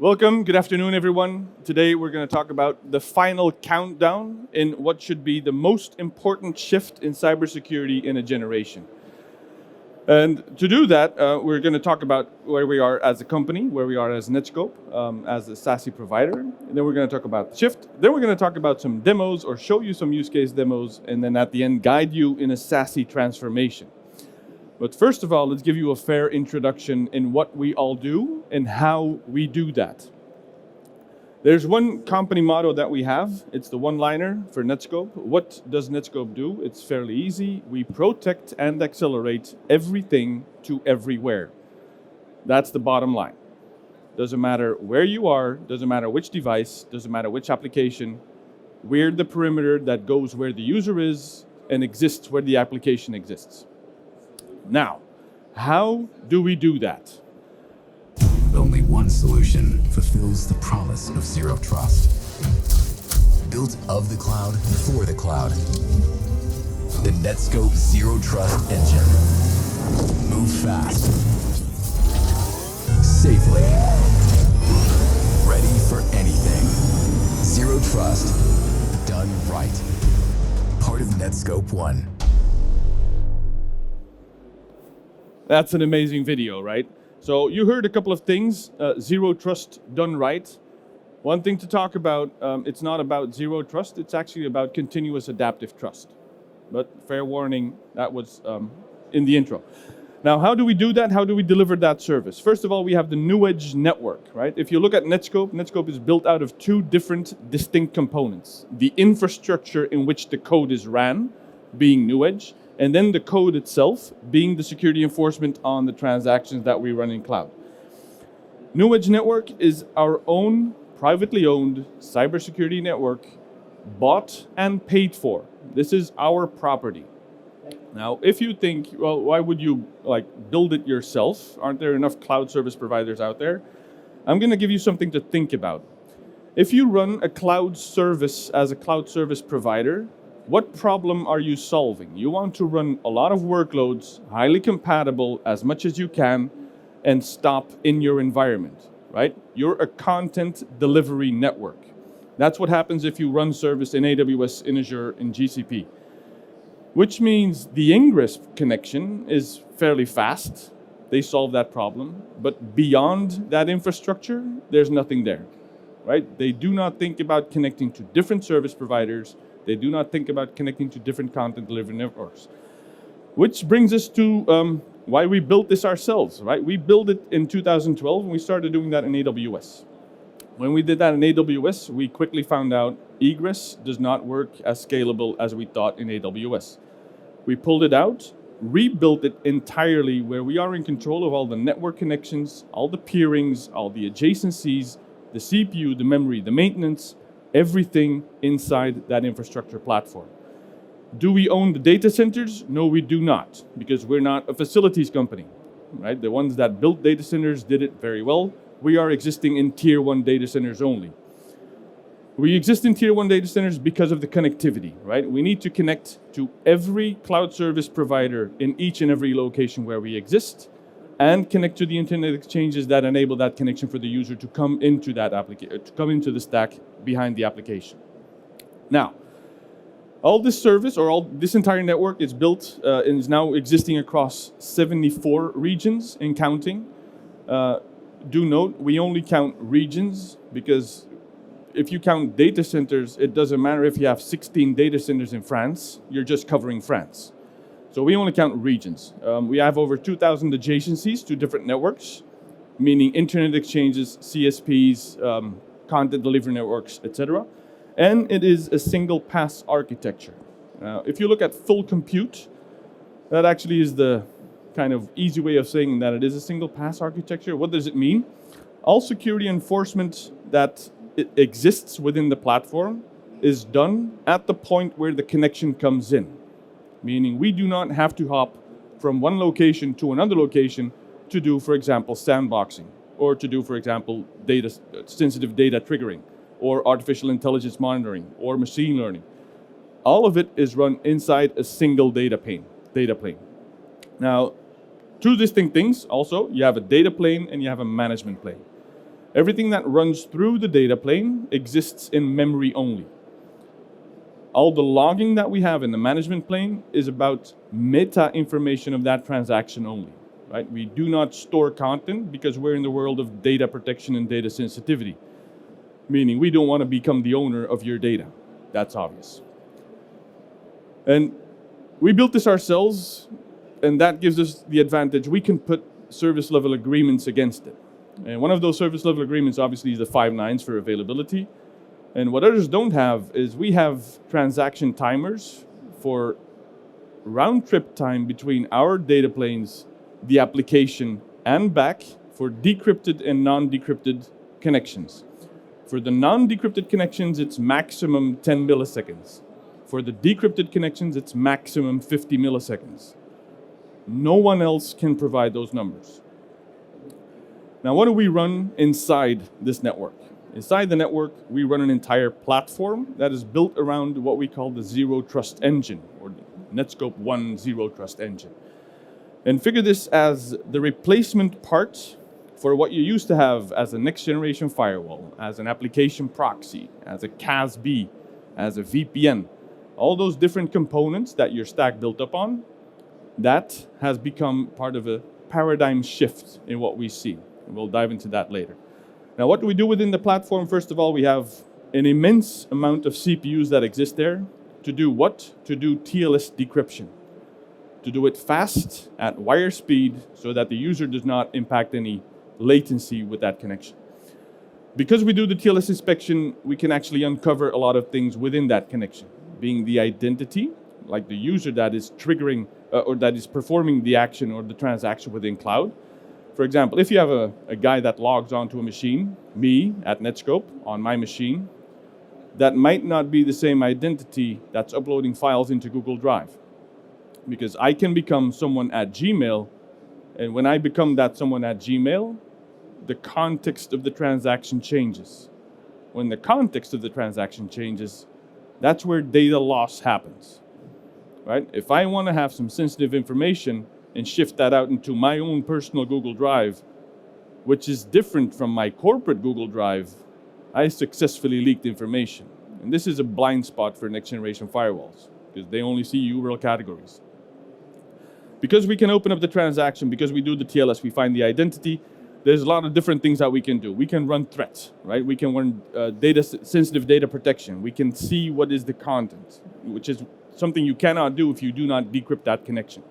Welcome, good afternoon everyone. Today we're going to talk about the final countdown in what should be the most important shift in cybersecurity in a generation. And to do that, we're going to talk about where we are as a company, where we are as Netskope, as a SASE provider. And then we're going to talk about the shift. Then we're going to talk about some demos or show you some use case demos, and then at the end guide you in a SASE transformation. But first of all, let's give you a fair introduction in what we all do and how we do that. There's one company motto that we have. It's the one-liner for Netskope. What does Netskope do? It's fairly easy. We protect and accelerate everything to everywhere. That's the bottom line. Doesn't matter where you are, doesn't matter which device, doesn't matter which application. We're the perimeter that goes where the user is and exists where the application exists. Now, how do we do that? Only one solution fulfills the promise of zero trust. Built of the cloud for the cloud. The Netskope Zero Trust Engine. Move fast. Safely. Ready for anything. Zero trust. Done right. Part of Netskope One. That's an amazing video, right? So you heard a couple of things, zero trust done right. One thing to talk about, it's not about zero trust, it's actually about continuous adaptive trust. But fair warning, that was in the intro. Now, how do we do that? How do we deliver that service? First of all, we have the NewEdge network, right? If you look at Netskope, Netskope is built out of two different distinct components. The infrastructure in which the code is ran, being NewEdge, and then the code itself being the security enforcement on the transactions that we run in cloud. NewEdge Network is our own privately owned cybersecurity network, bought and paid for. This is our property. Now, if you think, well, why would you build it yourself? Aren't there enough cloud service providers out there? I'm going to give you something to think about. If you run a cloud service as a cloud service provider, what problem are you solving? You want to run a lot of workloads, highly compatible as much as you can, and stop in your environment, right? You're a content delivery network. That's what happens if you run service in AWS, in Azure, in GCP. Which means the ingress connection is fairly fast. They solve that problem. But beyond that infrastructure, there's nothing there, right? They do not think about connecting to different service providers. They do not think about connecting to different content delivery networks. Which brings us to why we built this ourselves, right? We built it in 2012 and we started doing that in AWS. When we did that in AWS, we quickly found out egress does not work as scalable as we thought in AWS. We pulled it out, rebuilt it entirely where we are in control of all the network connections, all the peerings, all the adjacencies, the CPU, the memory, the maintenance, everything inside that infrastructure platform. Do we own the data centers? No, we do not, because we're not a facilities company, right? The ones that built data centers did it very well. We are existing in tier 1 data centers only. We exist in tier 1 data centers because of the connectivity, right? We need to connect to every cloud service provider in each and every location where we exist, and connect to the internet exchanges that enable that connection for the user to come into that application, to come into the stack behind the application. Now, all this service or all this entire network is built and is now existing across 74 regions and counting. Do note, we only count regions because if you count data centers, it doesn't matter if you have 16 data centers in France, you're just covering France. So we only count regions. We have over 2,000 adjacencies to different networks, meaning internet exchanges, CSPs, content delivery networks, etc. And it is a single pass architecture. If you look at full compute, that actually is the kind of easy way of saying that it is a single pass architecture. What does it mean? All security enforcement that exists within the platform is done at the point where the connection comes in. Meaning we do not have to hop from one location to another location to do, for example, sandboxing, or to do, for example, sensitive data triggering, or artificial intelligence monitoring, or machine learning. All of it is run inside a single data plane. Now, two distinct things also. You have a data plane and you have a management plane. Everything that runs through the data plane exists in memory only. All the logging that we have in the management plane is about meta information of that transaction only, right? We do not store content because we're in the world of data protection and data sensitivity, meaning we don't want to become the owner of your data. That's obvious. And we built this ourselves, and that gives us the advantage. We can put service level agreements against it. And one of those service level agreements obviously is the 5 nines for availability. And what others don't have is we have transaction timers for round trip time between our data planes, the application, and back for decrypted and non-decrypted connections. For the non-decrypted connections, it's maximum 10 milliseconds. For the decrypted connections, it's maximum 50 milliseconds. No one else can provide those numbers. Now, what do we run inside this network? Inside the network, we run an entire platform that is built around what we call the Zero Trust Engine, or the Netskope 1 Zero Trust Engine. And figure this as the replacement part for what you used to have as a next generation firewall, as an application proxy, as a CASB, as a VPN. All those different components that your stack built up on, that has become part of a paradigm shift in what we see. And we'll dive into that later. Now, what do we do within the platform? First of all, we have an immense amount of CPUs that exist there. To do what? To do TLS decryption. To do it fast, at wire speed, so that the user does not impact any latency with that connection. Because we do the TLS inspection, we can actually uncover a lot of things within that connection, being the identity, like the user that is triggering or that is performing the action or the transaction within cloud. For example, if you have a guy that logs onto a machine, me at Netskope on my machine, that might not be the same identity that's uploading files into Google Drive. Because I can become someone at Gmail, and when I become that someone at Gmail, the context of the transaction changes. When the context of the transaction changes, that's where data loss happens, right? If I want to have some sensitive information and shift that out into my own personal Google Drive, which is different from my corporate Google Drive, I successfully leaked information. And this is a blind spot for next generation firewalls, because they only see URL categories. Because we can open up the transaction, because we do the TLS, we find the identity, there's a lot of different things that we can do. We can run threats, right? We can run sensitive data protection. We can see what is the content, which is something you cannot do if you do not decrypt that connection.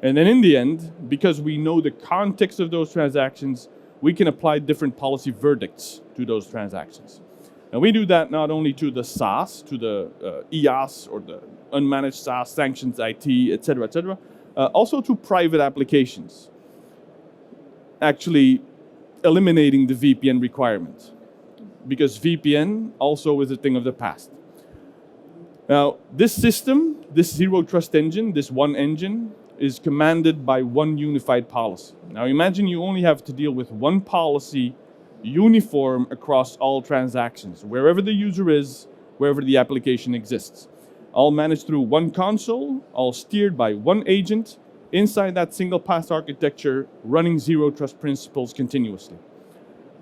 And then in the end, because we know the context of those transactions, we can apply different policy verdicts to those transactions. And we do that not only to the SaaS, to the EAS or the unmanaged SaaS, sanctions IT, et cetera, also to private applications, actually eliminating the VPN requirement, because VPN also is a thing of the past. Now, this system, this Zero Trust engine, this one engine, is commanded by one unified policy. Now imagine you only have to deal with one policy, uniform across all transactions, wherever the user is, wherever the application exists. All managed through one console, all steered by one agent, inside that single path architecture, running Zero Trust principles continuously.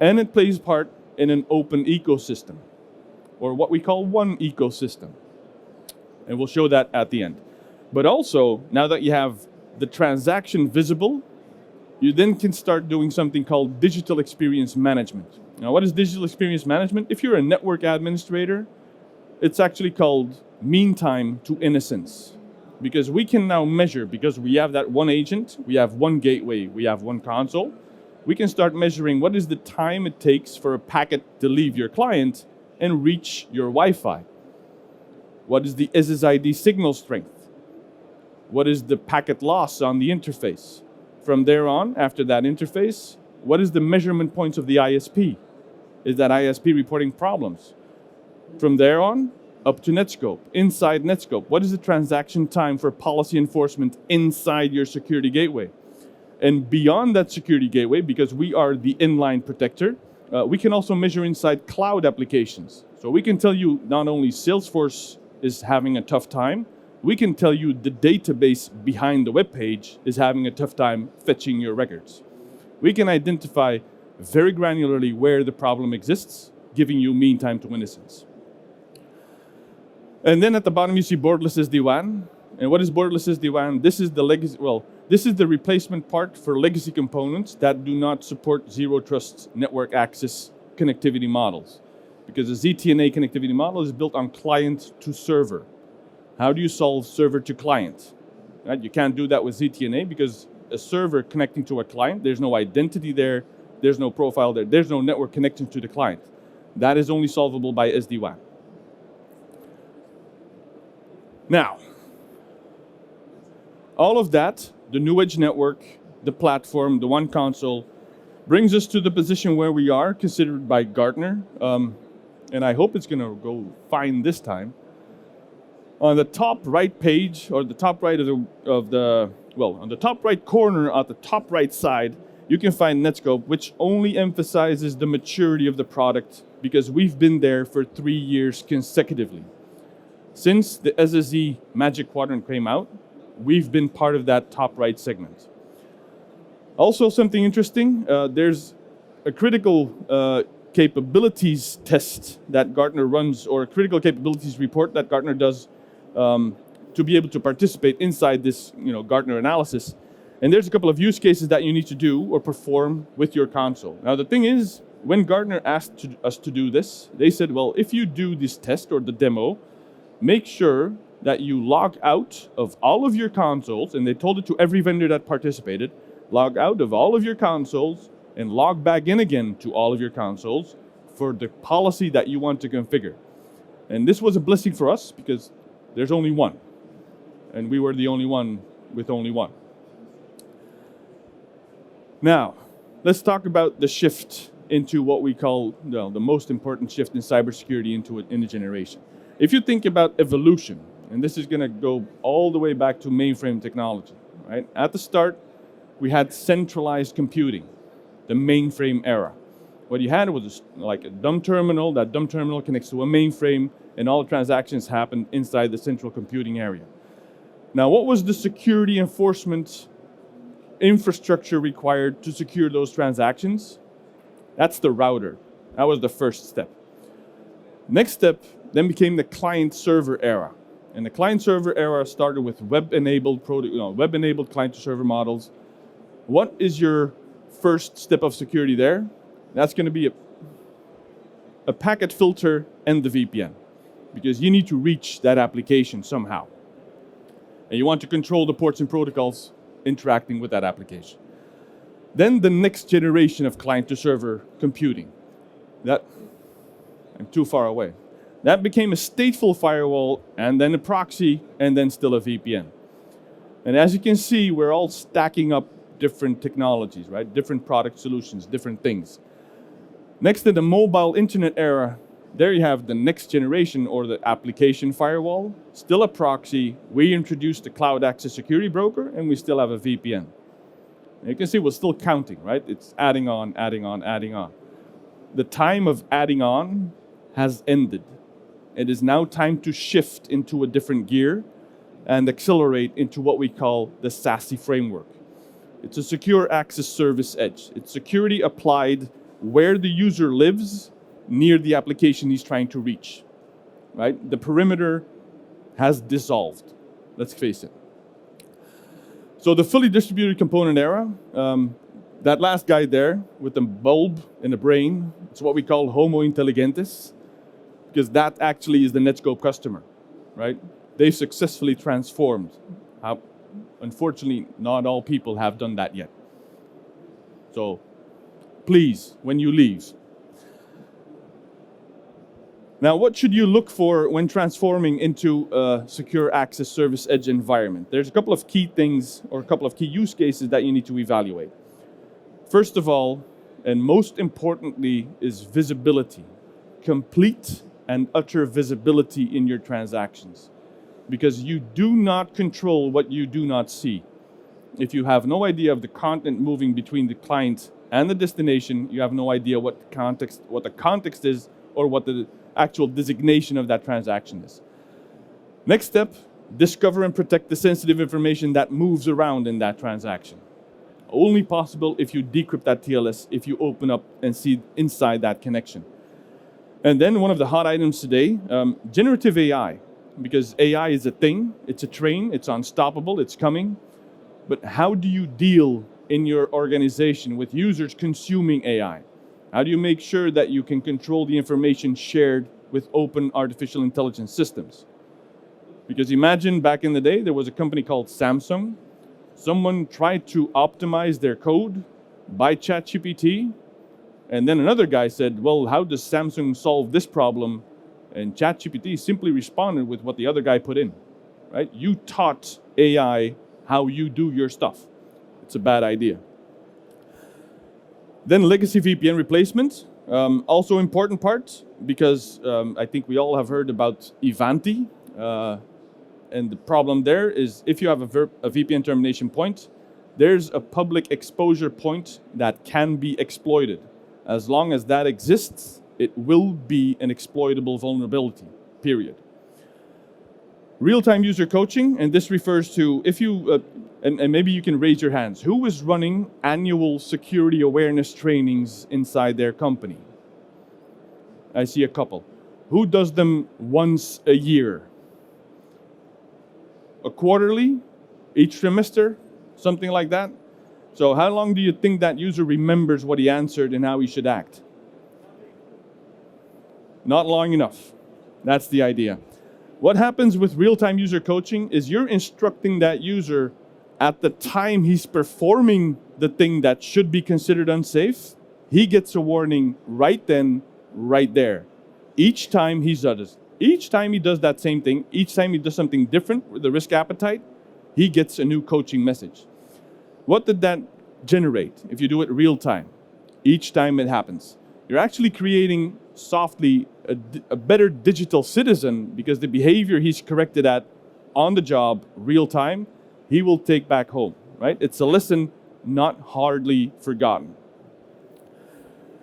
And it plays part in an open ecosystem, or what we call one ecosystem. And we'll show that at the end. But also, now that you have the transaction visible, you then can start doing something called digital experience management. Now, what is digital experience management? If you're a network administrator, it's actually called mean time to innocence. Because we can now measure, because we have that one agent, we have one gateway, we have one console, we can start measuring what is the time it takes for a packet to leave your client and reach your Wi-Fi. What is the SSID signal strength? What is the packet loss on the interface? From there on, after that interface, what is the measurement points of the ISP? Is that ISP reporting problems? From there on, up to Netskope, inside Netskope, what is the transaction time for policy enforcement inside your security gateway? And beyond that security gateway, because we are the inline protector, we can also measure inside cloud applications. So we can tell you not only Salesforce is having a tough time, we can tell you the database behind the web page is having a tough time fetching your records. We can identify very granularly where the problem exists, giving you mean time to innocence. And then at the bottom you see borderless SD-WAN. And what is borderless SD-WAN? This is the legacy, this is the replacement part for legacy components that do not support zero trust network access connectivity models. Because the ZTNA connectivity model is built on client to server. How do you solve server to client? Right? You can't do that with ZTNA because a server connecting to a client, there's no identity there, there's no profile there, there's no network connection to the client. That is only solvable by SD-WAN. Now, all of that, the new edge network, the platform, the one console, brings us to the position where we are, considered by Gartner, and I hope it's going to go fine this time. On the top right page, or the top right on the top right corner at the top right side, you can find Netskope, which only emphasizes the maturity of the product because we've been there for 3 years consecutively. Since the SSE Magic Quadrant came out, we've been part of that top right segment. Also something interesting, there's a critical capabilities test that Gartner runs, or a critical capabilities report that Gartner does to be able to participate inside this Gartner analysis. And there's a couple of use cases that you need to do or perform with your console. Now the thing is, when Gartner asked us to do this, they said, well, if you do this test or the demo, make sure that you log out of all of your consoles, and they told it to every vendor that participated, log out of all of your consoles and log back in again to all of your consoles for the policy that you want to configure. And this was a blessing for us because there's only one, and we were the only one with only one. Now, let's talk about the shift into what we call the most important shift in cybersecurity in a generation. If you think about evolution, and this is going to go all the way back to mainframe technology, right? At the start, we had centralized computing, the mainframe era. What you had was like a dumb terminal. That dumb terminal connects to a mainframe, and all transactions happen inside the central computing area. Now, what was the security enforcement infrastructure required to secure those transactions? That's the router. That was the first step. Next step then became the client-server era. And the client-server era started with web-enabled client-to-server models. What is your first step of security there? That's going to be a packet filter and the VPN, because you need to reach that application somehow. And you want to control the ports and protocols interacting with that application. Then the next generation of client-to-server computing. I'm too far away. That became a stateful firewall, and then a proxy, and then still a VPN. And as you can see, we're all stacking up different technologies, right? Different product solutions, different things. Next to the mobile internet era, there you have the next generation, or the application firewall, still a proxy. We introduced the cloud access security broker, and we still have a VPN. And you can see we're still counting, right? It's adding on, adding on, adding on. The time of adding on has ended. It is now time to shift into a different gear and accelerate into what we call the SASE framework. It's a secure access service edge. It's security applied where the user lives, near the application he's trying to reach, right? The perimeter has dissolved, let's face it. So the fully distributed component era, that last guy there with the bulb in the brain, it's what we call Homo intelligentis, because that actually is the Netskope customer, right? They successfully transformed. Unfortunately, not all people have done that yet. So please, when you leave. Now, what should you look for when transforming into a secure access service edge environment? There's a couple of key things, or a couple of key use cases that you need to evaluate. First of all, and most importantly, is visibility. Complete and utter visibility in your transactions. Because you do not control what you do not see. If you have no idea of the content moving between the client and the destination, you have no idea what the context is, or what the actual designation of that transaction is. Next step, discover and protect the sensitive information that moves around in that transaction. only possible if you decrypt that TLS, if you open up and see inside that connection. And then one of the hot items today, generative AI, because AI is a thing, it's a train, it's unstoppable, it's coming. But how do you deal in your organization with users consuming AI? How do you make sure that you can control the information shared with open artificial intelligence systems? Because imagine back in the day, there was a company called Samsung. Someone tried to optimize their code by ChatGPT, and then another guy said, well, how does Samsung solve this problem? And ChatGPT simply responded with what the other guy put in, right? You taught AI how you do your stuff. It's a bad idea. Then legacy VPN replacement, also important part, because I think we all have heard about Ivanti, and the problem there is if you have a VPN termination point, there's a public exposure point that can be exploited. As long as that exists, it will be an exploitable vulnerability, period. Real-time user coaching, and this refers to if you, and maybe you can raise your hands, who is running annual security awareness trainings inside their company? I see a couple. Who does them once a year? A quarterly? Each trimester? Something like that? So how long do you think that user remembers what he answered and how he should act? Not long enough. That's the idea. What happens with real-time user coaching is you're instructing that user at the time he's performing the thing that should be considered unsafe. He gets a warning right then, right there. Each time he does that same thing, each time he does something different with the risk appetite, he gets a new coaching message. What did that generate if you do it real time? Each time it happens. You're actually creating softly a better digital citizen because the behavior he's corrected at on the job, real time, he will take back home, right? It's a lesson not hardly forgotten.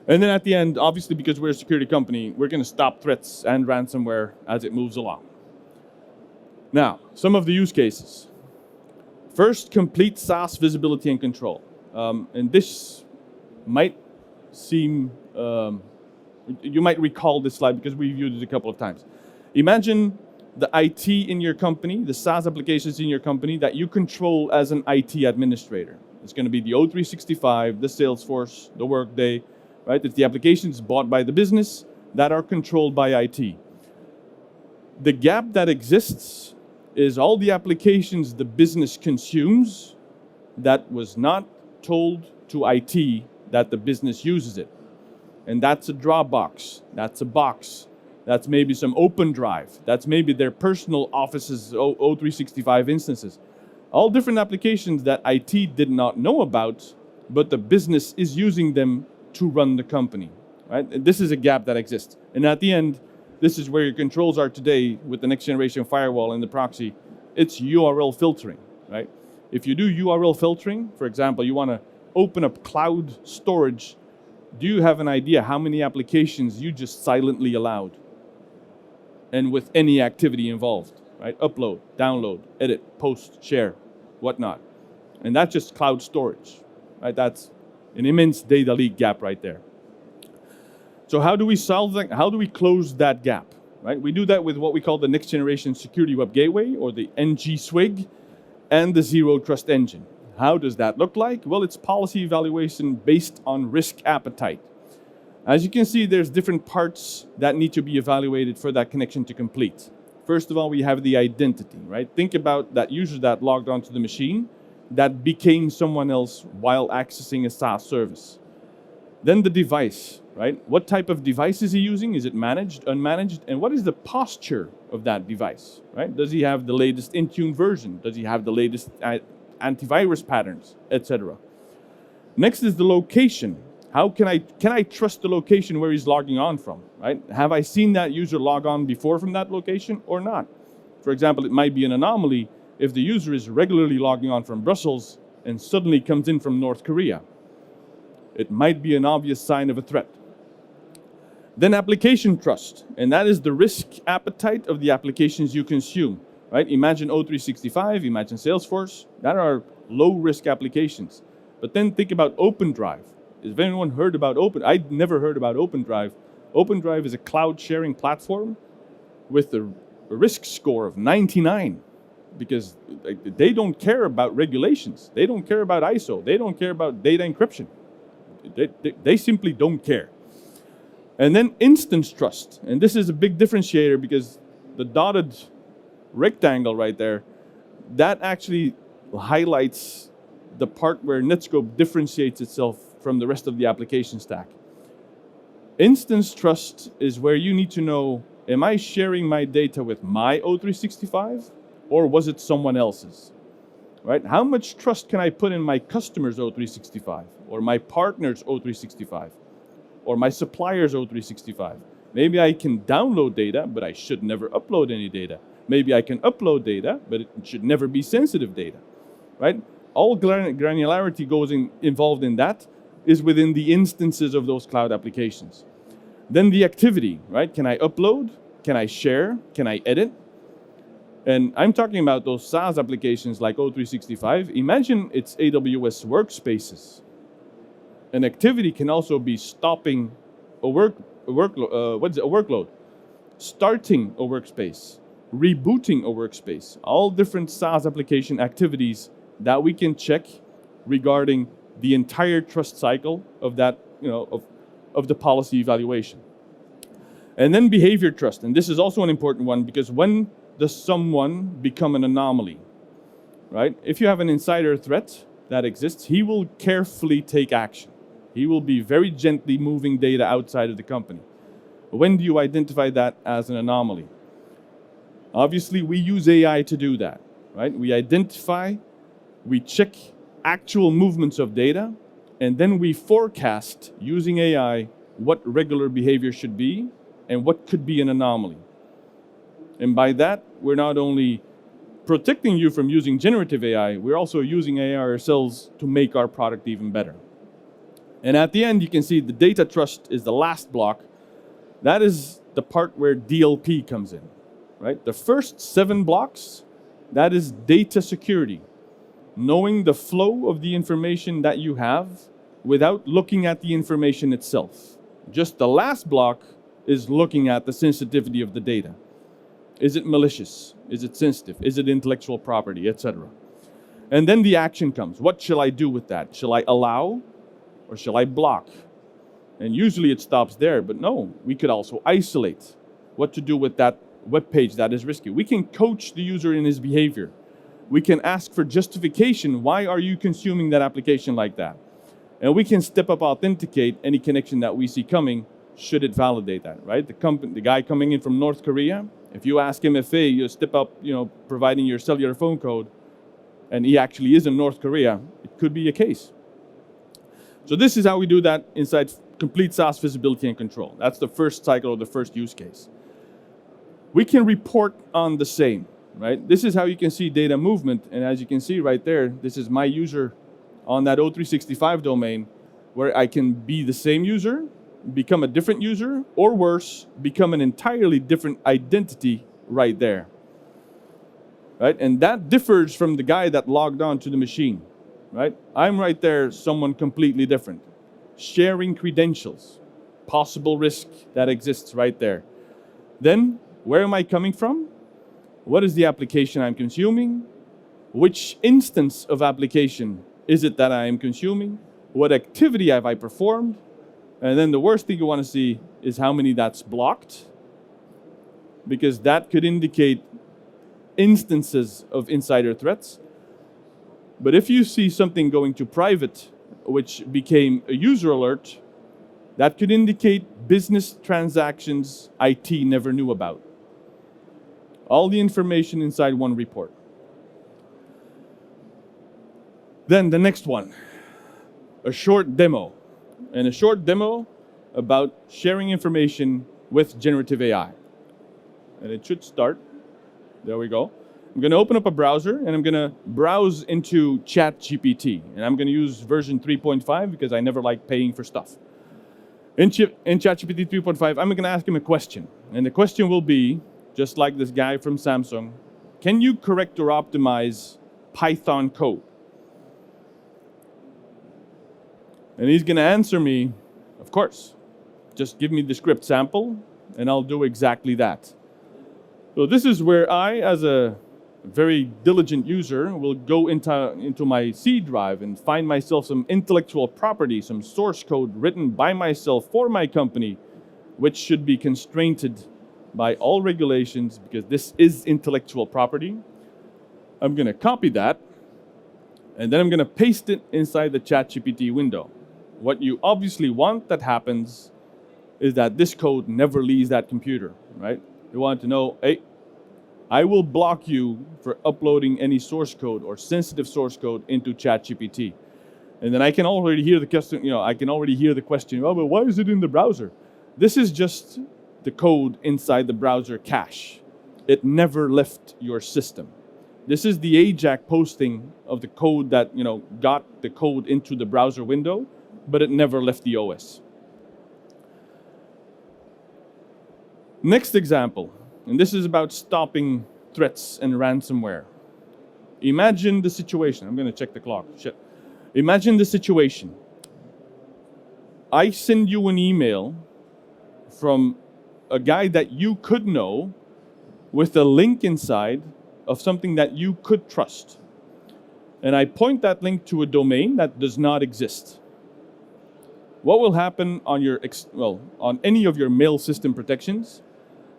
And then at the end, obviously because we're a security company, we're going to stop threats and ransomware as it moves along. Now, some of the use cases. First, complete SaaS visibility and control. And this might seem, you might recall this slide because we've used it a couple of times. Imagine the IT in your company, the SaaS applications in your company that you control as an IT administrator. It's going to be the O365, the Salesforce, the Workday, right? It's the applications bought by the business that are controlled by IT. The gap that exists is all the applications the business consumes that was not told to IT that the business uses it. And that's a Dropbox, that's a Box, that's maybe some Open Drive, that's maybe their personal office's O365 instances. All different applications that IT did not know about, but the business is using them to run the company, right? And this is a gap that exists. And at the end, this is where your controls are today with the next generation firewall and the proxy. It's URL filtering, right? If you do URL filtering, for example, you want to open up cloud storage, do you have an idea how many applications you just silently allowed? And with any activity involved, right? Upload, download, edit, post, share, whatnot. And that's just cloud storage, right? That's an immense data leak gap right there. So how do we solve that? How do we close that gap, right? We do that with what we call the Next Generation Security Web Gateway, or the NG SWG, and the Zero Trust Engine. How does that look like? Well, it's policy evaluation based on risk appetite. As you can see, there's different parts that need to be evaluated for that connection to complete. First of all, we have the identity, right? Think about that user that logged onto the machine that became someone else while accessing a SaaS service. Then the device, right? What type of device is he using? Is it managed, unmanaged? And what is the posture of that device, right? Does he have the latest Intune version? Does he have the latest antivirus patterns, etc.? Next is the location. How can I trust the location where he's logging on from, right? Have I seen that user log on before from that location or not? For example, it might be an anomaly if the user is regularly logging on from Brussels and suddenly comes in from North Korea. It might be an obvious sign of a threat. Then application trust, and that is the risk appetite of the applications you consume, right? Imagine O365, imagine Salesforce, that are low risk applications. But then think about OpenDrive. Has anyone heard about I'd never heard about OpenDrive. OpenDrive is a cloud sharing platform with a risk score of 99 because they don't care about regulations. They don't care about ISO. They don't care about data encryption. They simply don't care. And then instance trust. And this is a big differentiator because the dotted rectangle right there, that actually highlights the part where Netskope differentiates itself from the rest of the application stack. Instance trust is where you need to know, am I sharing my data with my O365 or was it someone else's? Right? How much trust can I put in my customer's O365 or my partner's O365 or my supplier's O365? Maybe I can download data, but I should never upload any data. Maybe I can upload data, but it should never be sensitive data, right? All granularity involved in that is within the instances of those cloud applications. Then the activity, right? Can I upload? Can I share? Can I edit? And I'm talking about those SaaS applications like O365. Imagine it's AWS workspaces. An activity can also be stopping a workload, starting a workspace, rebooting a workspace, all different SaaS application activities that we can check regarding the entire trust cycle of that, of the policy evaluation. And then behavior trust, and this is also an important one because when does someone become an anomaly, right? If you have an insider threat that exists, he will carefully take action. He will be very gently moving data outside of the company. When do you identify that as an anomaly? Obviously, we use AI to do that, right? We identify, we check actual movements of data, and then we forecast using AI what regular behavior should be and what could be an anomaly. And by that, we're not only protecting you from using generative AI, we're also using AI ourselves to make our product even better. And at the end, you can see the data trust is the last block. That is the part where DLP comes in, right? The first 7 blocks, that is data security. Knowing the flow of the information that you have without looking at the information itself. Just the last block is looking at the sensitivity of the data. Is it malicious? Is it sensitive? Is it intellectual property, etc.? And then the action comes. What shall I do with that? Shall I allow or shall I block? And usually it stops there, but no, we could also isolate what to do with that web page that is risky. We can coach the user in his behavior. We can ask for justification. Why are you consuming that application like that? And we can step up authenticate any connection that we see coming, should it validate that, right? The guy coming in from North Korea, if you ask MFA, you step up, providing your cellular phone code, and he actually is in North Korea, it could be a case. So this is how we do that inside complete SaaS visibility and control. That's the first cycle or the first use case. We can report on the same, right? This is how you can see data movement. And as you can see right there, this is my user on that O365 domain where I can be the same user, become a different user, or worse, become an entirely different identity right there, right? And that differs from the guy that logged on to the machine, right? I'm right there, someone completely different. Sharing credentials, possible risk that exists right there. Then, where am I coming from? What is the application I'm consuming? Which instance of application is it that I am consuming? What activity have I performed? And then the worst thing you want to see is how many that's blocked, because that could indicate instances of insider threats. But if you see something going to private, which became a user alert, that could indicate business transactions IT never knew about. All the information inside one report. Then the next one, a short demo. And a short demo about sharing information with generative AI. And it should start. There we go. I'm going to open up a browser and I'm going to browse into ChatGPT. And I'm going to use version 3.5 because I never like paying for stuff. In ChatGPT 3.5, I'm going to ask him a question. And the question will be, just like this guy from Samsung, can you correct or optimize Python code? And he's going to answer me, of course, just give me the script sample and I'll do exactly that. So this is where I, as a very diligent user, will go into my C drive and find myself some intellectual property, some source code written by myself for my company, which should be constrained by all regulations because this is intellectual property. I'm going to copy that, and then I'm going to paste it inside the ChatGPT window. What you obviously want that happens is that this code never leaves that computer, right? You want to know, hey, I will block you for uploading any source code or sensitive source code into ChatGPT. And then I can already hear the question, I can already hear the question, oh, but why is it in the browser? This is just the code inside the browser cache. It never left your system. This is the AJAX posting of the code that, got the code into the browser window, but it never left the OS. Next example, and this is about stopping threats and ransomware. Imagine the situation. I'm going to check the clock. Shit. Imagine the situation. I send you an email from a guy that you could know with a link inside of something that you could trust. And I point that link to a domain that does not exist. What will happen on on any of your mail system protections?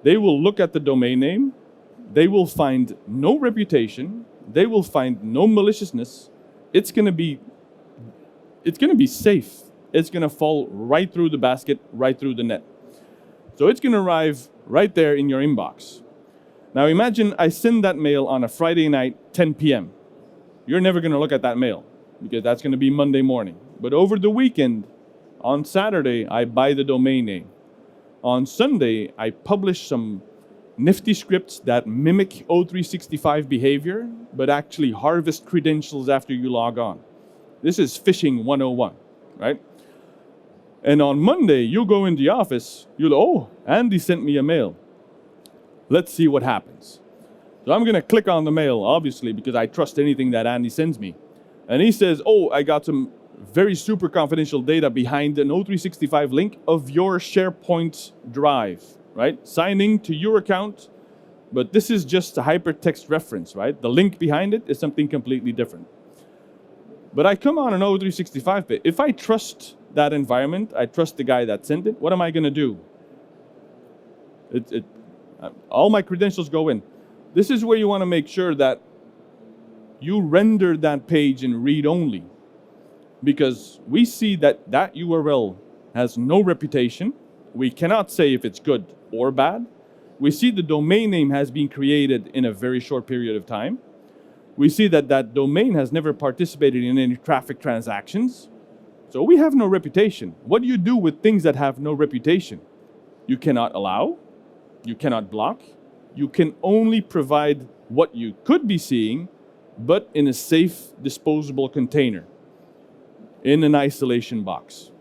They will look at the domain name, they will find no reputation, they will find no maliciousness. It's going to be safe. It's going to fall right through the basket, right through the net. So it's going to arrive right there in your inbox. Now imagine I send that mail on a Friday night, 10 p.m. You're never going to look at that mail because that's going to be Monday morning. But over the weekend, on Saturday, I buy the domain name. On Sunday, I publish some nifty scripts that mimic O365 behavior, but actually harvest credentials after you log on. This is phishing 101, right? And on Monday, you go in the office, Andy sent me a mail. Let's see what happens. So I'm going to click on the mail, obviously, because I trust anything that Andy sends me. And he says, I got some very super confidential data behind an O365 link of your SharePoint drive, right? Signing to your account, but this is just a hypertext reference, right? The link behind it is something completely different. But I come on an O365 bit. If I trust that environment, I trust the guy that sent it, what am I going to do? All my credentials go in. This is where you want to make sure that you render that page in read-only, because we see that URL has no reputation. We cannot say if it's good or bad. We see the domain name has been created in a very short period of time. We see that domain has never participated in any traffic transactions. So we have no reputation. What do you do with things that have no reputation? You cannot allow, you cannot block, you can only provide what you could be seeing, but in a safe, disposable container, in an isolation box.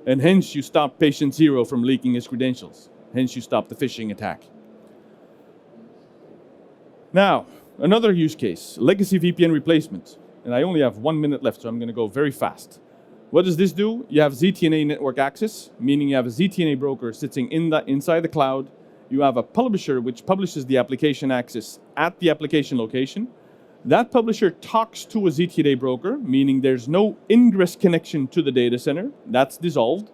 And hence you stop patient zero from leaking his credentials. Hence you stop the phishing attack. Now, another use case, legacy VPN replacement. And I only have 1 minute left, so I'm going to go very fast. What does this do? You have ZTNA network access, meaning you have a ZTNA broker sitting inside the cloud. You have a publisher which publishes the application access at the application location. That publisher talks to a ZTNA broker, meaning there's no ingress connection to the data center. That's dissolved.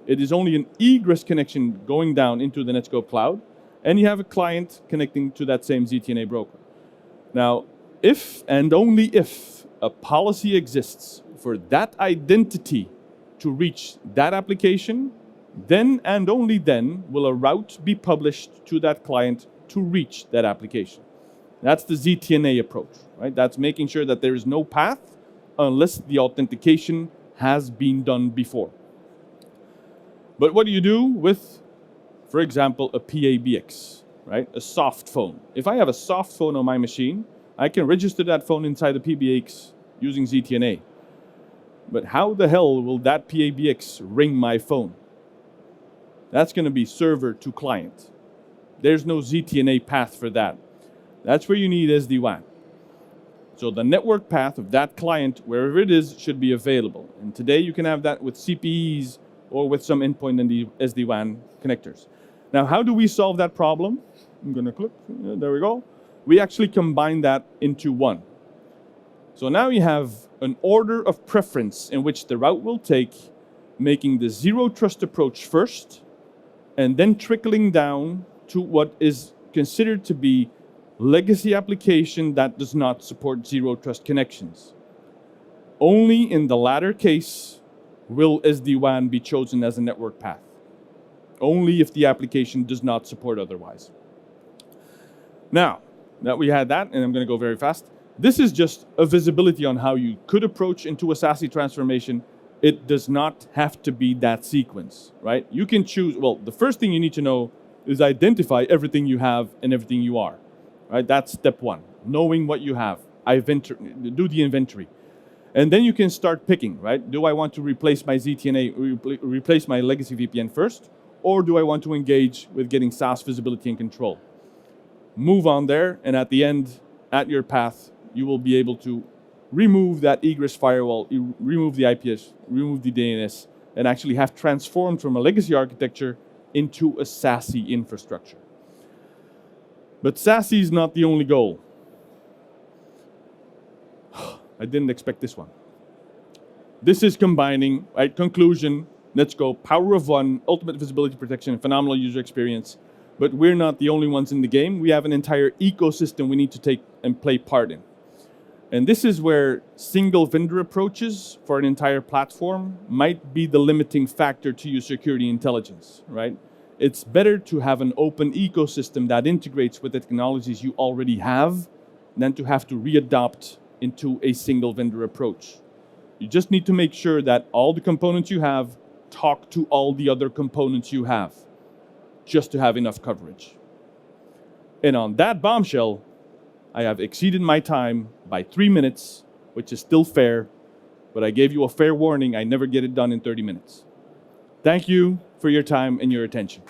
It is only an egress connection going down into the Netskope cloud. And you have a client connecting to that same ZTNA broker. Now, if and only if a policy exists for that identity to reach that application, then and only then will a route be published to that client to reach that application. That's the ZTNA approach, right? That's making sure that there is no path unless the authentication has been done before. But what do you do with, for example, a PABX, right? A soft phone. If I have a soft phone on my machine, I can register that phone inside the PBX using ZTNA. But how the hell will that PABX ring my phone? That's going to be server to client. There's no ZTNA path for that. That's where you need SD-WAN. So the network path of that client, wherever it is, should be available. And today you can have that with CPEs or with some endpoint in the SD-WAN connectors. Now, how do we solve that problem? I'm gonna click, there we go. We actually combine that into one. So now you have an order of preference in which the route will take, making the zero trust approach first, and then trickling down to what is considered to be legacy application that does not support zero trust connections. Only in the latter case will SD-WAN be chosen as a network path. Only if the application does not support otherwise. Now, that we had that, and I'm going to go very fast, this is just a visibility on how you could approach into a SASE transformation. It does not have to be that sequence, right? You can choose, well, the first thing you need to know is identify everything you have and everything you are, right? That's step one, knowing what you have. Do the inventory. And then you can start picking, right? Do I want to replace my ZTNA, replace my legacy VPN first, or do I want to engage with getting SaaS visibility and control? Move on there, and at the end, at your path, you will be able to remove that egress firewall, remove the IPS, remove the DNS, and actually have transformed from a legacy architecture into a SASE infrastructure. But SASE is not the only goal. I didn't expect this one. This is combining, right, conclusion, Netskope, power of one, ultimate visibility protection, and phenomenal user experience. But we're not the only ones in the game. We have an entire ecosystem we need to take and play part in. And this is where single vendor approaches for an entire platform might be the limiting factor to your security intelligence, right? It's better to have an open ecosystem that integrates with the technologies you already have than to have to readopt into a single vendor approach. You just need to make sure that all the components you have talk to all the other components you have, just to have enough coverage. And on that bombshell, I have exceeded my time by 3 minutes, which is still fair, but I gave you a fair warning. I never get it done in 30 minutes. Thank you for your time and your attention.